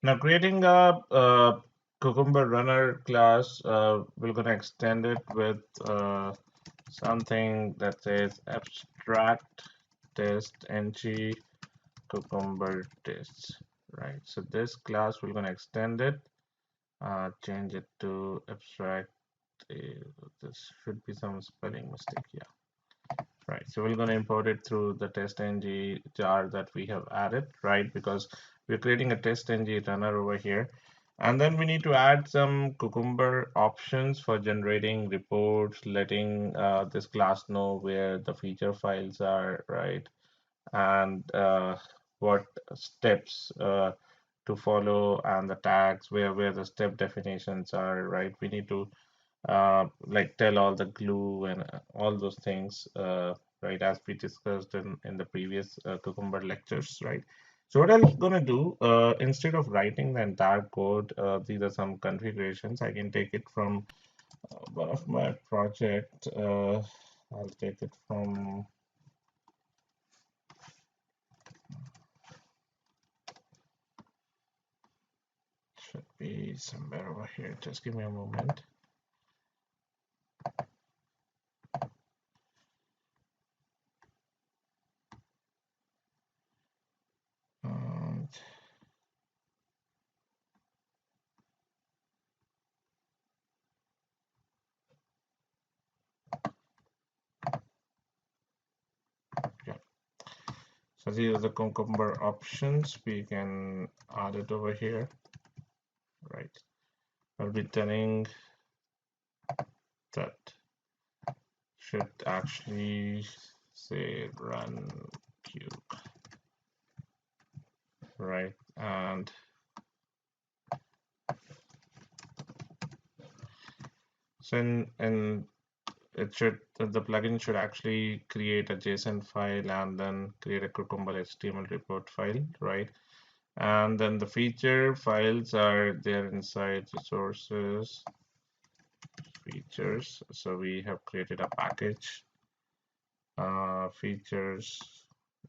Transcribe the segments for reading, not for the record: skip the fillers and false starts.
Now creating a Cucumber Runner class, we're going to extend it with something that says abstract test ng Cucumber tests, right? So this class we're going to extend it, change it to abstract. This should be some spelling mistake, yeah. Right, so we're going to import it through the test-ng jar that we have added, right? Because we're creating a test-ng runner over here. And then we need to add some Cucumber options for generating reports, letting this class know where the feature files are, right? And what steps to follow and the tags, where the step definitions are, right? We need to like tell all the glue and all those things, right, as we discussed in the previous Cucumber lectures, right? So what I'm gonna do, instead of writing the entire code, these are some configurations. I can take it from one of my project. I'll take it from, should be somewhere over here. Just give me a moment. Um, yeah. So these are the Cucumber options. We can add it over here, right? I'll be telling that should actually say run cube, right? And so in it should, the plugin should actually create a JSON file and then create a Cucumber HTML report file, right? And then the feature files are there inside resources, features. So we have created a package, features.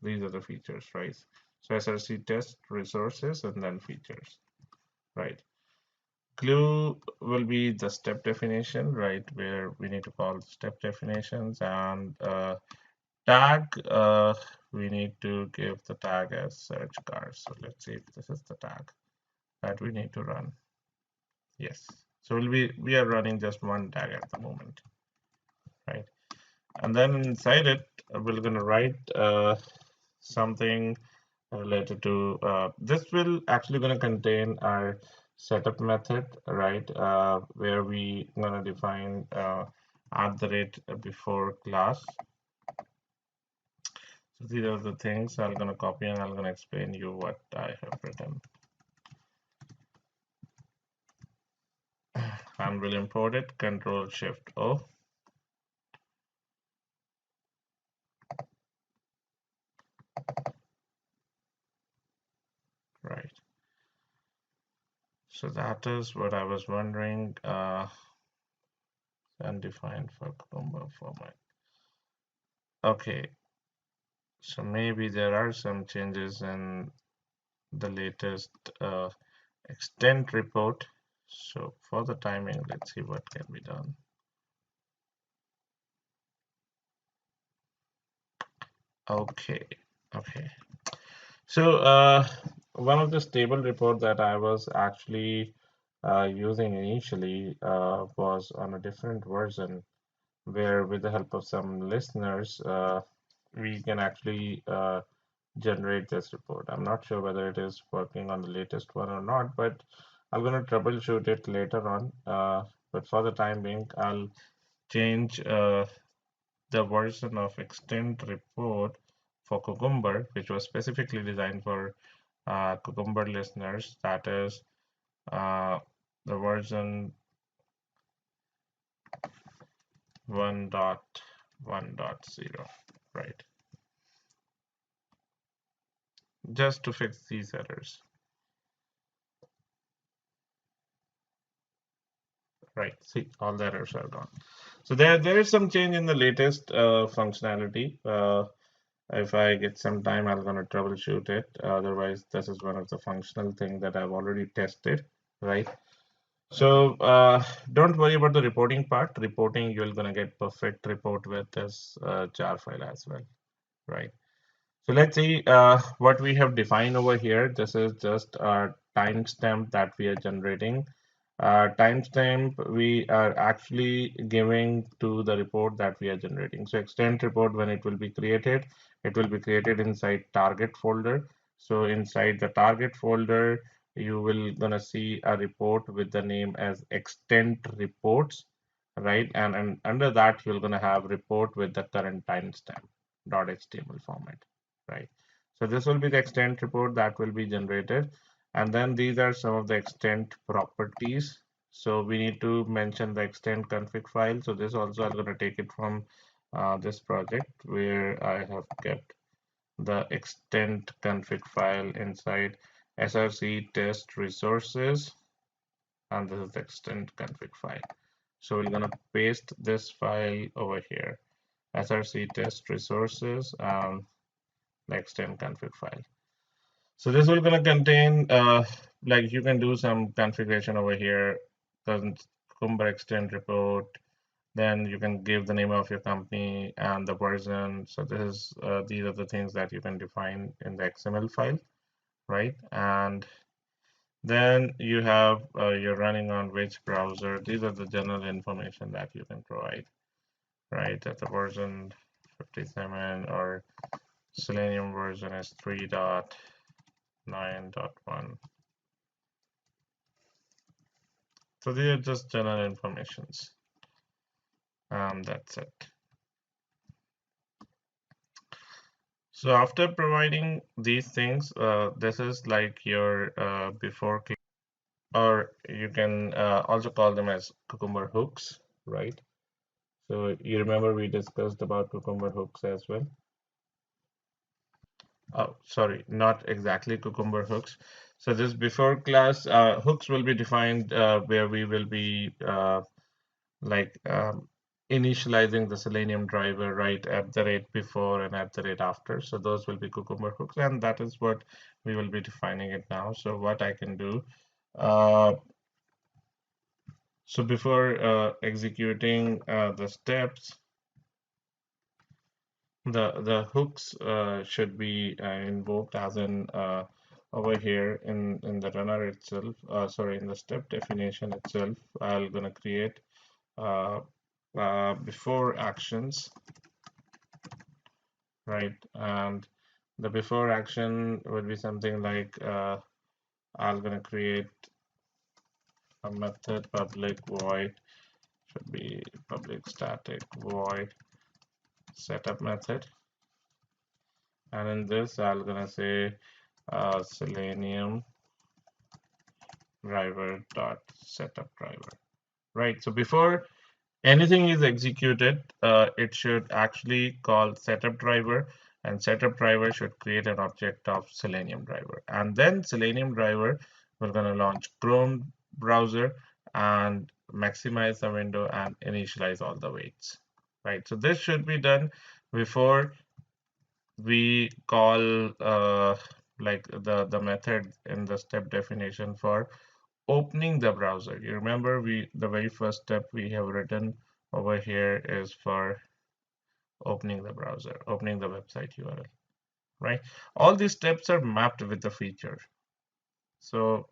These are the features, right? So SRC test resources and then features, right? Clue will be the step definition, right? Where we need to call step definitions, and tag, we need to give the tag as search car. So let's see if this is the tag that we need to run. Yes. So we are running just one tag at the moment, right? And then inside it, we're going to write something related to this will actually going to contain our setup method, right? Where we going to define at the rate before class. So these are the things I'm going to copy and I'm going to explain you what I have written. And will import it, Control Shift O. Right. So that is what I was wondering. Undefined for Cucumber format. Okay. So maybe there are some changes in the latest extent report. So for the timing, let's see what can be done. Okay, okay. So one of the stable report that I was actually using initially was on a different version, where with the help of some listeners, we can actually generate this report. I'm not sure whether it is working on the latest one or not, but I'm going to troubleshoot it later on. But for the time being, I'll change the version of extend report for Cucumber, which was specifically designed for Cucumber listeners. That is uh, the version 1.1.0, right? Just to fix these errors. Right, see, all the errors are gone. So there is some change in the latest functionality. If I get some time, I'm gonna troubleshoot it. Otherwise, this is one of the functional thing that I've already tested, right? So don't worry about the reporting part. Reporting, you're gonna get perfect report with this jar file as well, right? So let's see what we have defined over here. This is just a timestamp that we are generating. Timestamp we are actually giving to the report that we are generating. So extent report, when it will be created inside target folder. So inside the target folder, you will gonna see a report with the name as extent reports, right? And under that, you're gonna have report with the current timestamp .html format, right? So this will be the extent report that will be generated. And then these are some of the extent properties. So we need to mention the extent config file. So this also I'm going to take it from this project where I have kept the extent config file inside src test resources, and this is the extent config file. So we're going to paste this file over here, src test resources, and the extent config file. So this will gonna contain like you can do some configuration over here, Cucumber extend report. Then you can give the name of your company and the version. So this is these are the things that you can define in the XML file, right? And then you have you're running on which browser. These are the general information that you can provide, right? That the version 57 or Selenium version is 3.9.1. So these are just general informations. That's it. So after providing these things, this is like your before, or you can also call them as Cucumber hooks, right? So you remember we discussed about Cucumber hooks as well. Oh, sorry, not exactly Cucumber hooks. So this before class hooks will be defined where we will be like initializing the Selenium driver right at the rate before and at the rate after. So those will be Cucumber hooks, and that is what we will be defining it now. So what I can do, uh, so before executing the steps, the hooks should be invoked as in over here in the runner itself. Sorry, in the step definition itself, I'm gonna create uh, before actions, right? And the before action would be something like I'm gonna create a method public void, should be public static void setup method, and in this I'm gonna say Selenium driver dot setup driver, right? So before anything is executed, it should actually call setup driver, and setup driver should create an object of Selenium driver. And then Selenium driver, we're going to launch Chrome browser and maximize the window and initialize all the weights, right? So this should be done before we call like the method in the step definition for opening the browser. You remember the very first step we have written over here is for opening the browser, opening the website URL, right? All these steps are mapped with the feature. So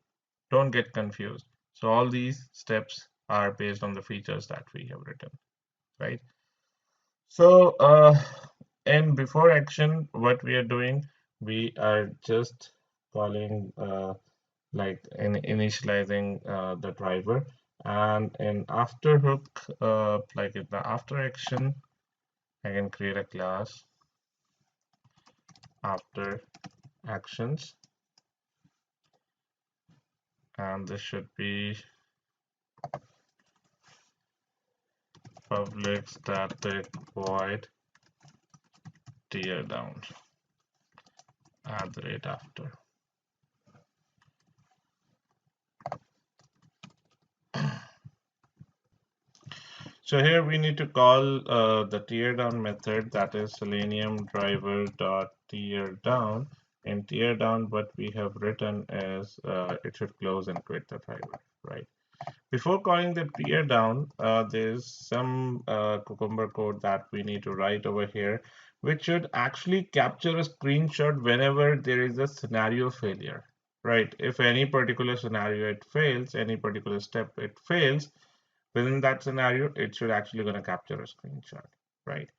don't get confused. So all these steps are based on the features that we have written, right? So and before action, what we are doing, we are just calling like initializing the driver, and in after hook like in the after action I can create a class after actions, and this should be public static void tear down at the rate after. So here we need to call the tear down method, that is selenium driver dot tear down. In tear down, what we have written is it should close and quit the driver, right? Before calling the tear down, there's some Cucumber code that we need to write over here, which should actually capture a screenshot whenever there is a scenario failure, right? If any particular scenario it fails, any particular step it fails, within that scenario, it should actually going to capture a screenshot, right?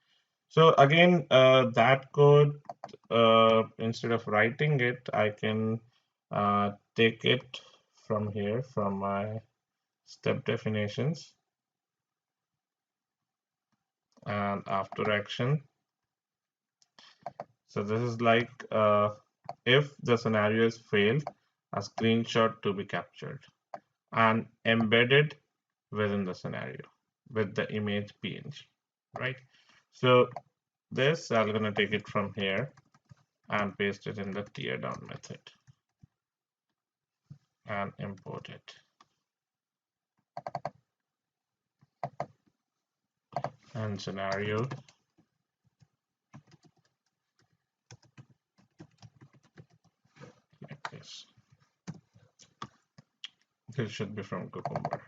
So again, that code, instead of writing it, I can take it from here, from my step definitions and after action. So this is like if the scenario is failed, a screenshot to be captured and embedded within the scenario with the image PNG, right? So this, I'm going to take it from here and paste it in the tear down method and import it. And scenario like this. This should be from Cucumber.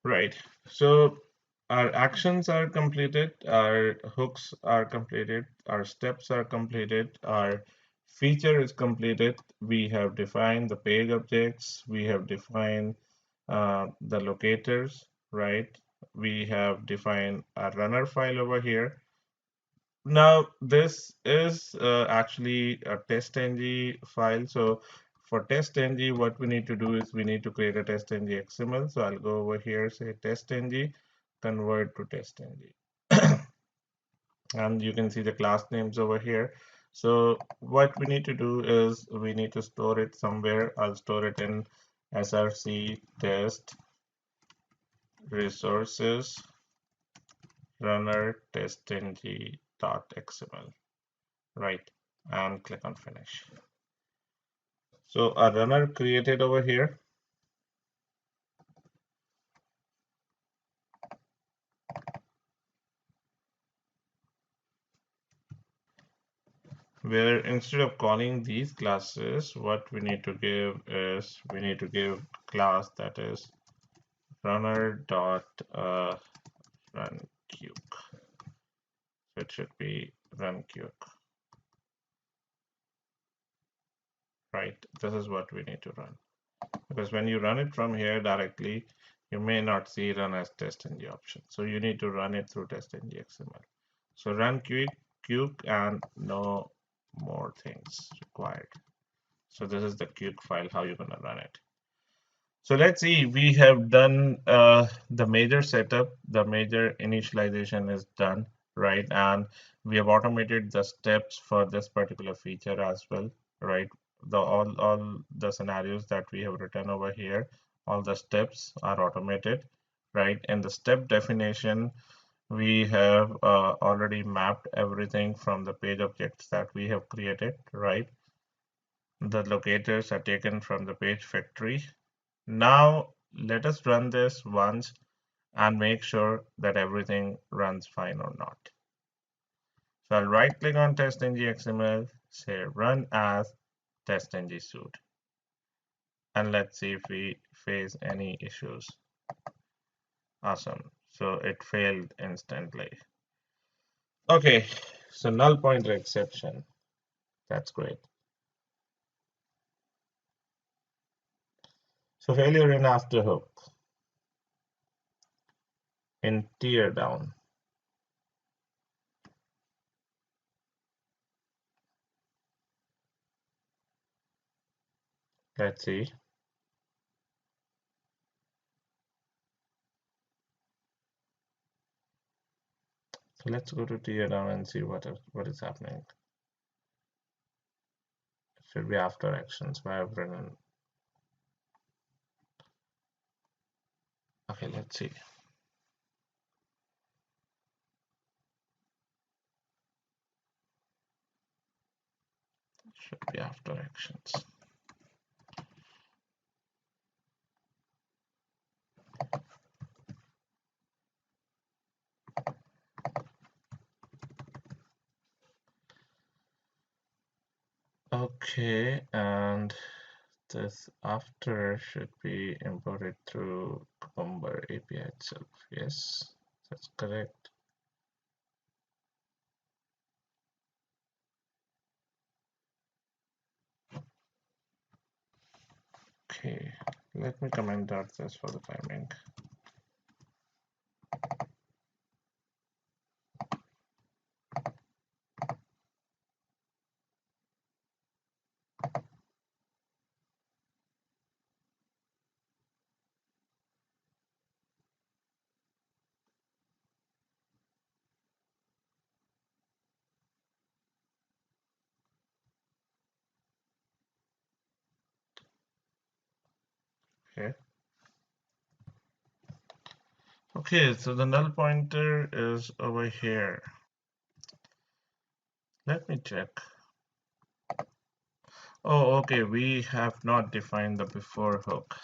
Right. So our actions are completed, our hooks are completed, our steps are completed, our feature is completed. We have defined the page objects, we have defined the locators, right? We have defined a runner file over here. Now, this is actually a test.ng file. So for test.ng, what we need to do is we need to create a test.ng XML. So I'll go over here, say test.ng, convert to test.ng. And you can see the class names over here. So what we need to do is we need to store it somewhere. I'll store it in src test resources runner test.ng.xml, right? And click on finish. So a runner created over here. Where instead of calling these classes, what we need to give is we need to give class that is runner dot run queuq. So it should be run queuq, right? This is what we need to run, because when you run it from here directly, you may not see run as test.ng option. So you need to run it through test.ng XML. So run queuq and no more things required. So this is the queuq file, how you're going to run it. So let's see, we have done the major setup, the major initialization is done, right? And we have automated the steps for this particular feature as well, right? All the scenarios that we have written over here, all the steps are automated, right? In the step definition, we have already mapped everything from the page objects that we have created, right? The locators are taken from the page factory. Now let us run this once and make sure that everything runs fine or not. So I'll right click on test.ng XML, say run as test.ng suite. And let's see if we face any issues. Awesome. So it failed instantly. Okay, so null pointer exception. That's great. So failure in after hook, in tear down. Let's see. So let's go to tear down and see what is happening. It should be after actions. Why I've written. Okay, let's see. Should be after actions. Okay, and this after should be imported through Cucumber API itself. Yes, that's correct. Okay, let me comment out this for the timing. Okay. Okay, so the null pointer is over here. Let me check. Oh, okay, we have not defined the before hook.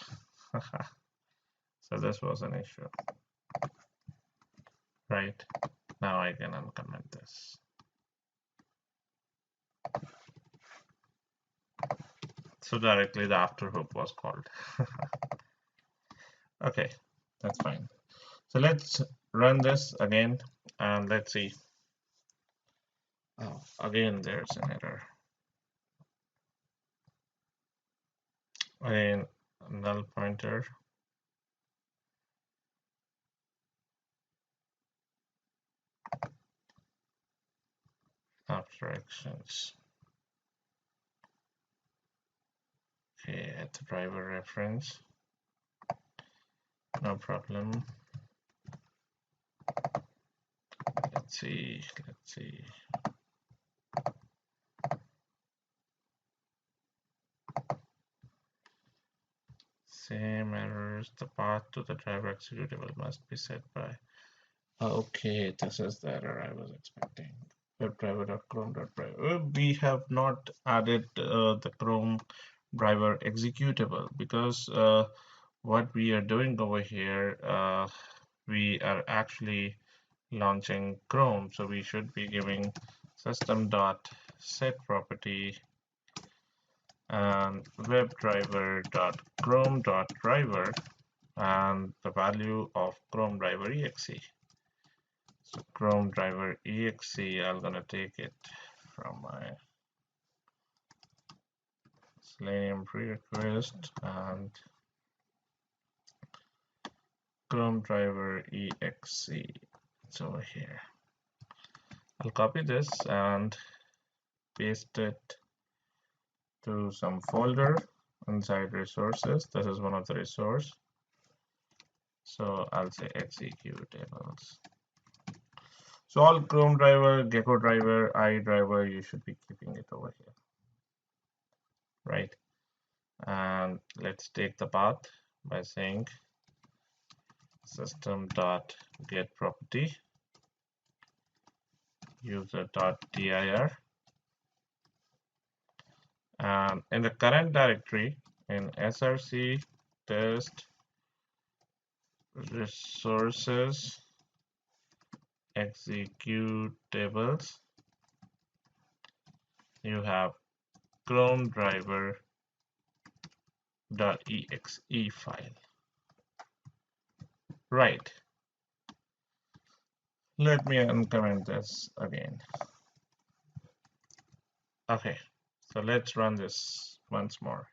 So this was an issue. Right, now I can uncomment this. So directly the after hook was called. Okay, that's fine. So let's run this again and let's see. Oh, again, there's an error. Again, null pointer. Abstractions. Okay, at the driver reference. No problem. Let's see. Same errors. The path to the driver executable must be set by. Okay, this is the error I was expecting. WebDriver.chrome.driver. We have not added the Chrome driver executable because what we are doing over here, we are actually launching Chrome. So we should be giving system.setProperty and WebDriver.chrome.driver and the value of Chrome driver exe. So Chrome driver exe, I'm gonna take it from my Selenium prerequest and Chrome driver exe. It's over here. I'll copy this and paste it to some folder inside resources. This is one of the resource. So I'll say executables. So all Chrome driver, Gecko driver, iDriver, you should be keeping it over here, right? And let's take the path by saying system.getProperty user.dir, and in the current directory in src test resources executables, you have Chrome driver.exe file. Right. Let me uncomment this again. Okay, so let's run this once more.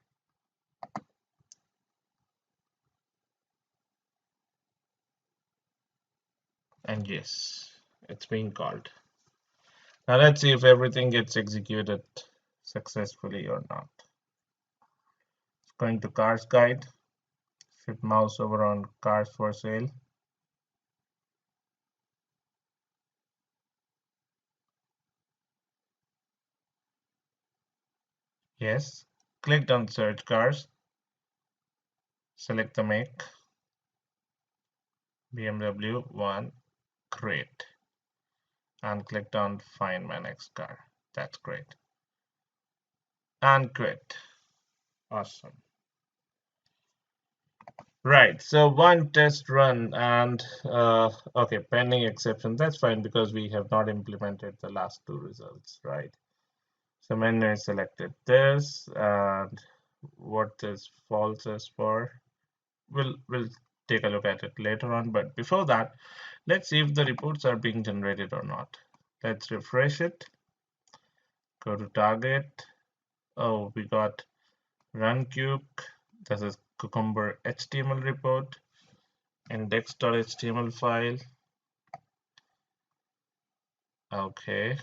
And yes, it's being called. Now let's see if everything gets executed successfully or not. Going to cars guide, shift mouse over on cars for sale. Yes, clicked on search cars, select the make, BMW 1, great, and clicked on find my next car. That's great. And quit. Awesome. Right, so one test run and okay, pending exception. That's fine because we have not implemented the last two results, right? So menu is selected this, and what this false is for, we'll take a look at it later on. But before that, let's see if the reports are being generated or not. Let's refresh it. Go to target. Oh, we got runqueue. This is Cucumber HTML report, index.html file. Okay,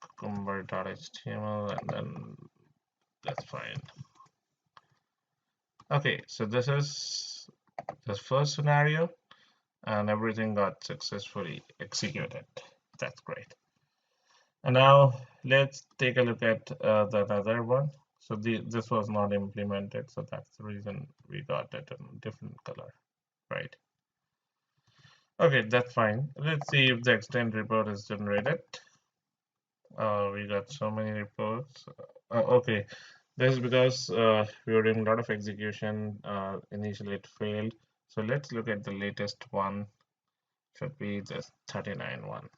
cucumber.html, and then that's fine. Okay, so this is the first scenario, and everything got successfully executed. That's great. And now let's take a look at the other one. So this was not implemented, so that's the reason we got it in a different color, right? Okay, that's fine. Let's see if the extend report is generated. We got so many reports. Okay, this is because we were doing a lot of execution. Initially, it failed. So let's look at the latest one. Should be the 39 one.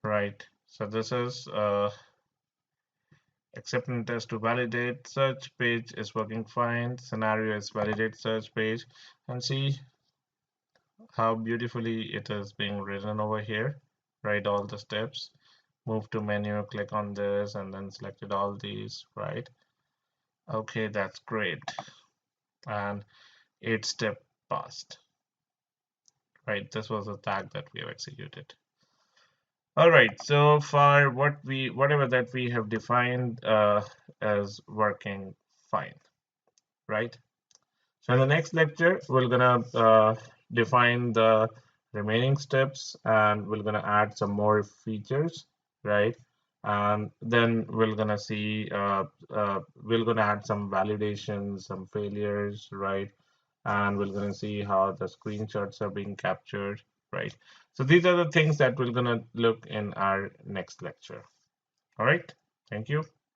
Right. So this is acceptance test to validate. Search page is working fine. Scenario is validate search page. And see how beautifully it is being written over here. Right, all the steps. Move to menu, click on this, and then selected all these, right? Okay, that's great. And 8-step passed. Right, this was a tag that we have executed. All right, so far whatever that we have defined is working fine, right? So in the next lecture, we're gonna define the remaining steps, and we're gonna add some more features, right? And then we're gonna see we're gonna add some validations, some failures, right? And we're gonna see how the screenshots are being captured, right? So these are the things that we're gonna look in our next lecture. All right, thank you.